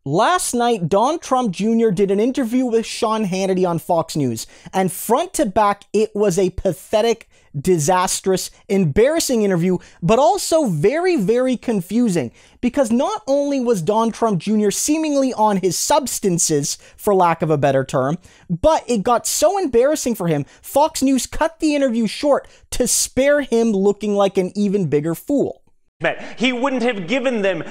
Last night, Donald Trump Jr. did an interview with Sean Hannity on Fox News, and front to back, it was a pathetic, disastrous, embarrassing interview, but also very, very confusing, because not only was Donald Trump Jr. seemingly on his substances, for lack of a better term, but it got so embarrassing for him, Fox News cut the interview short to spare him looking like an even bigger fool. He wouldn't have given them,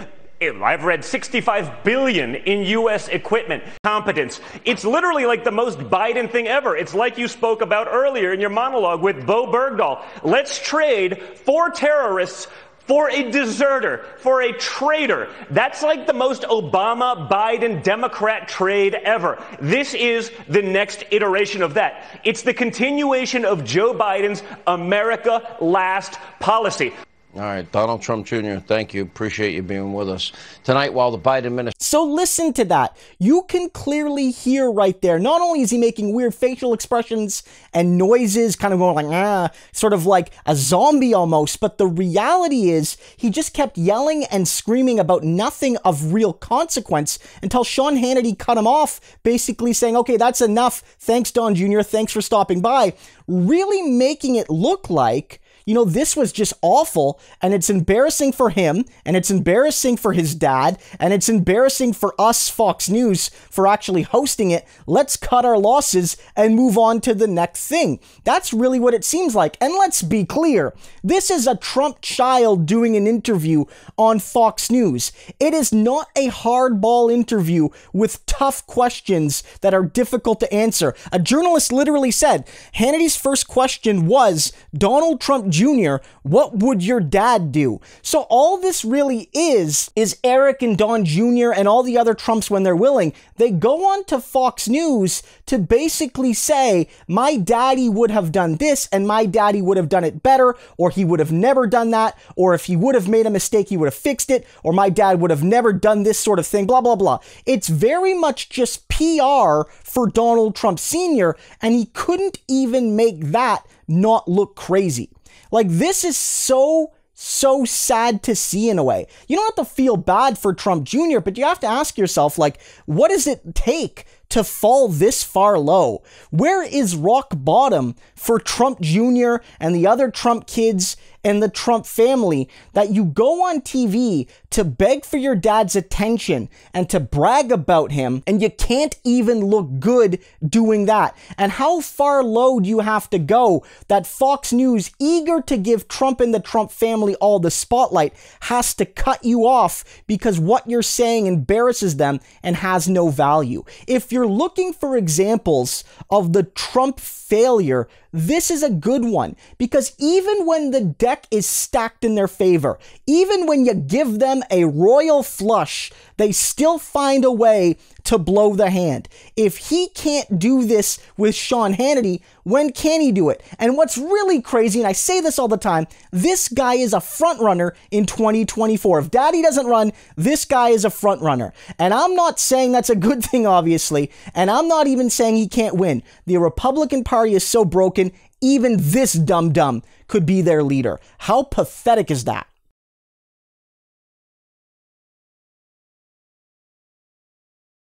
I've read, $65 billion in U.S. equipment. Competence. It's literally like the most Biden thing ever. It's like you spoke about earlier in your monologue with Bo Bergdahl. Let's trade 4 terrorists for a deserter, for a traitor. That's like the most Obama-Biden Democrat trade ever. This is the next iteration of that. It's the continuation of Joe Biden's America Last policy. All right, Donald Trump Jr., thank you. Appreciate you being with us tonight while the Biden administration... So listen to that. You can clearly hear right there, not only is he making weird facial expressions and noises, kind of going like, sort of like a zombie almost, but the reality is he just kept yelling and screaming about nothing of real consequence until Sean Hannity cut him off, basically saying, okay, that's enough. Thanks, Don Jr., thanks for stopping by. Really making it look like, you know, this was just awful, and it's embarrassing for him, and it's embarrassing for his dad, and it's embarrassing for us, Fox News, for actually hosting it. Let's cut our losses and move on to the next thing. That's really what it seems like. And let's be clear, this is a Trump child doing an interview on Fox News. It is not a hardball interview with tough questions that are difficult to answer. A journalist literally said, Hannity's first question was, Donald Trump Jr., what would your dad do? So all this really is Eric and Don Jr. and all the other Trumps, when they're willing, they go on to Fox News to basically say, my daddy would have done this and my daddy would have done it better, or he would have never done that, or if he would have made a mistake, he would have fixed it, or my dad would have never done this sort of thing, blah, blah, blah. It's very much just PR for Donald Trump Sr., and he couldn't even make that not look crazy. Like, this is so sad to see in a way. You don't have to feel bad for Trump Jr., but you have to ask yourself, like, what does it take to fall this far low? Where is rock bottom for Trump Jr. and the other Trump kids and the Trump family, that you go on TV to beg for your dad's attention and to brag about him, and you can't even look good doing that? And how far low do you have to go that Fox News, eager to give Trump and the Trump family all the spotlight, has to cut you off because what you're saying embarrasses them and has no value? If you're looking for examples of the Trump failure, this is a good one, because even when the deck is stacked in their favor, even when you give them a royal flush, they still find a way to blow the hand. If he can't do this with Sean Hannity, when can he do it? And what's really crazy, and I say this all the time, this guy is a front runner in 2024. If Daddy doesn't run, this guy is a front runner. And I'm not saying that's a good thing, obviously, and I'm not even saying he can't win. The Republican Party is so broken, even this dum-dum could be their leader. How pathetic is that?